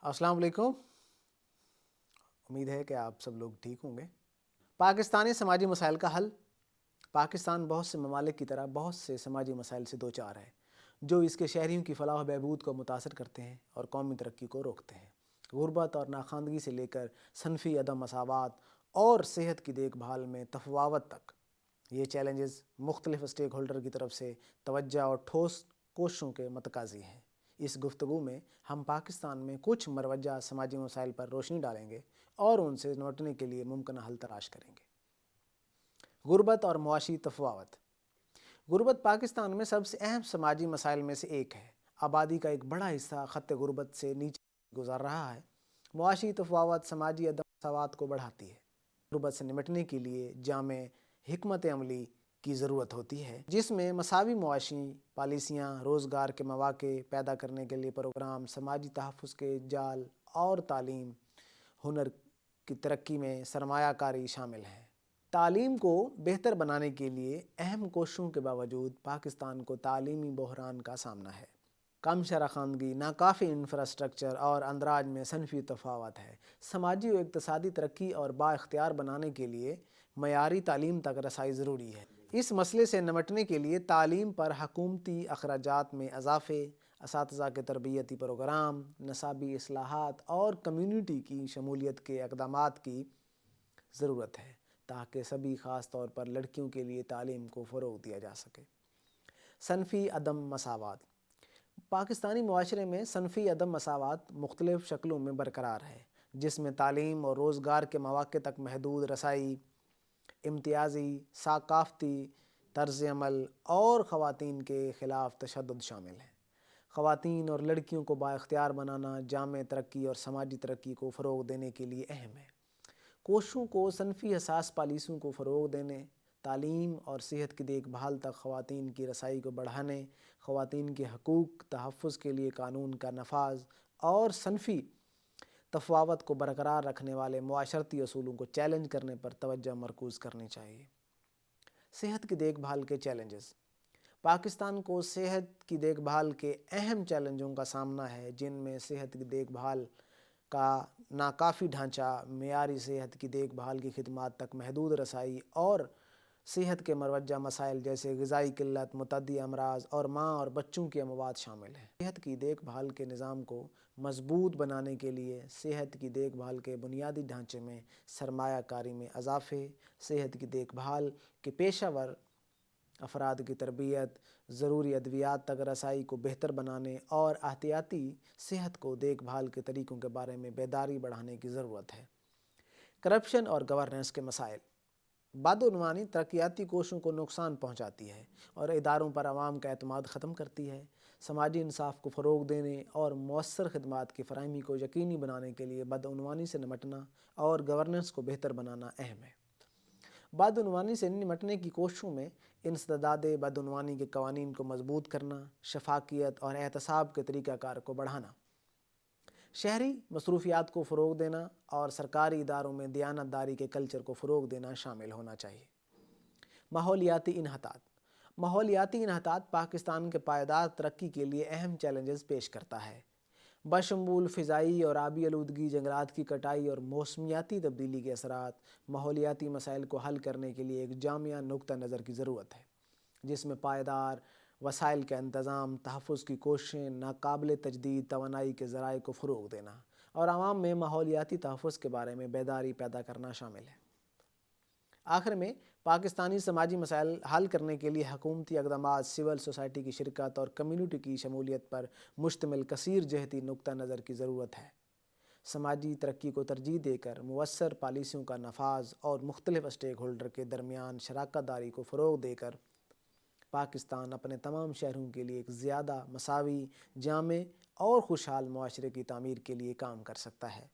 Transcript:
السلام علیکم۔ امید ہے کہ آپ سب لوگ ٹھیک ہوں گے۔ پاکستانی سماجی مسائل کا حل۔ پاکستان بہت سے ممالک کی طرح بہت سے سماجی مسائل سے دوچار ہے جو اس کے شہریوں کی فلاح و بہبود کو متاثر کرتے ہیں اور قومی ترقی کو روکتے ہیں۔ غربت اور ناخواندگی سے لے کر صنفی عدم مساوات اور صحت کی دیکھ بھال میں تفاوت تک، یہ چیلنجز مختلف اسٹیک ہولڈر کی طرف سے توجہ اور ٹھوس کوششوں کے متقاضی ہیں۔ اس گفتگو میں ہم پاکستان میں کچھ مروجہ سماجی مسائل پر روشنی ڈالیں گے اور ان سے نمٹنے کے لیے ممکنہ حل تلاش کریں گے۔ غربت اور معاشی تفاوت۔ غربت پاکستان میں سب سے اہم سماجی مسائل میں سے ایک ہے۔ آبادی کا ایک بڑا حصہ خط غربت سے نیچے گزار رہا ہے۔ معاشی تفاوت سماجی عدم مساوات کو بڑھاتی ہے۔ غربت سے نمٹنے کے لیے جامع حکمت عملی کی ضرورت ہوتی ہے جس میں مساوی معاشی پالیسیاں، روزگار کے مواقع پیدا کرنے کے لیے پروگرام، سماجی تحفظ کے جال اور تعلیم، ہنر کی ترقی میں سرمایہ کاری شامل ہیں۔ تعلیم کو بہتر بنانے کے لیے اہم کوششوں کے باوجود پاکستان کو تعلیمی بحران کا سامنا ہے۔ کم شرح-خواندگی، ناکافی انفراسٹرکچر اور اندراج میں صنفی تفاوت ہے۔ سماجی و اقتصادی ترقی اور بااختیار بنانے کے لیے معیاری تعلیم تک رسائی ضروری ہے۔ اس مسئلے سے نمٹنے کے لیے تعلیم پر حکومتی اخراجات میں اضافے، اساتذہ کے تربیتی پروگرام، نصابی اصلاحات اور کمیونٹی کی شمولیت کے اقدامات کی ضرورت ہے تاکہ سبھی، خاص طور پر لڑکیوں کے لیے تعلیم کو فروغ دیا جا سکے۔ صنفی عدم مساوات۔ پاکستانی معاشرے میں صنفی عدم مساوات مختلف شکلوں میں برقرار ہے جس میں تعلیم اور روزگار کے مواقع تک محدود رسائی، امتیازی ثقافتی طرز عمل اور خواتین کے خلاف تشدد شامل ہیں۔ خواتین اور لڑکیوں کو بااختیار بنانا جامع ترقی اور سماجی ترقی کو فروغ دینے کے لیے اہم ہے۔ کوششوں کو صنفی حساس پالیسیوں کو فروغ دینے، تعلیم اور صحت کی دیکھ بھال تک خواتین کی رسائی کو بڑھانے، خواتین کے حقوق تحفظ کے لیے قانون کا نفاذ اور صنفی تفاوت کو برقرار رکھنے والے معاشرتی اصولوں کو چیلنج کرنے پر توجہ مرکوز کرنی چاہیے۔ صحت کی دیکھ بھال کے چیلنجز۔ پاکستان کو صحت کی دیکھ بھال کے اہم چیلنجوں کا سامنا ہے جن میں صحت کی دیکھ بھال کا ناکافی ڈھانچہ، معیاری صحت کی دیکھ بھال کی خدمات تک محدود رسائی اور صحت کے مروجہ مسائل جیسے غذائی قلت، متعدی امراض اور ماں اور بچوں کی اموات شامل ہیں۔ صحت کی دیکھ بھال کے نظام کو مضبوط بنانے کے لیے صحت کی دیکھ بھال کے بنیادی ڈھانچے میں سرمایہ کاری میں اضافے، صحت کی دیکھ بھال کے پیشہ ور افراد کی تربیت، ضروری ادویات تک رسائی کو بہتر بنانے اور احتیاطی صحت کو دیکھ بھال کے طریقوں کے بارے میں بیداری بڑھانے کی ضرورت ہے۔ کرپشن اور گورننس کے مسائل۔ بدعنوانی ترقیاتی کوششوں کو نقصان پہنچاتی ہے اور اداروں پر عوام کا اعتماد ختم کرتی ہے۔ سماجی انصاف کو فروغ دینے اور مؤثر خدمات کی فراہمی کو یقینی بنانے کے لیے بدعنوانی سے نمٹنا اور گورننس کو بہتر بنانا اہم ہے۔ بدعنوانی سے نمٹنے کی کوششوں میں انسداد بدعنوانی کے قوانین کو مضبوط کرنا، شفافیت اور احتساب کے طریقہ کار کو بڑھانا، شہری مصروفیات کو فروغ دینا اور سرکاری اداروں میں دیانت داری کے کلچر کو فروغ دینا شامل ہونا چاہیے۔ ماحولیاتی انحطاط۔ ماحولیاتی انحطاط پاکستان کے پائیدار ترقی کے لیے اہم چیلنجز پیش کرتا ہے۔ بشمول فضائی اور آبی آلودگی، جنگلات کی کٹائی اور موسمیاتی تبدیلی کے اثرات۔ ماحولیاتی مسائل کو حل کرنے کے لیے ایک جامع نقطہ نظر کی ضرورت ہے جس میں پائیدار وسائل کا انتظام، تحفظ کی کوششیں، ناقابل تجدید توانائی کے ذرائع کو فروغ دینا اور عوام میں ماحولیاتی تحفظ کے بارے میں بیداری پیدا کرنا شامل ہے۔ آخر میں، پاکستانی سماجی مسائل حل کرنے کے لیے حکومتی اقدامات، سول سوسائٹی کی شرکت اور کمیونٹی کی شمولیت پر مشتمل کثیر جہتی نقطہ نظر کی ضرورت ہے۔ سماجی ترقی کو ترجیح دے کر مؤثر پالیسیوں کا نفاذ اور مختلف اسٹیک ہولڈر کے درمیان شراکت داری کو فروغ دے کر پاکستان اپنے تمام شہریوں کے لیے ایک زیادہ مساوی، جامع اور خوشحال معاشرے کی تعمیر کے لیے کام کر سکتا ہے۔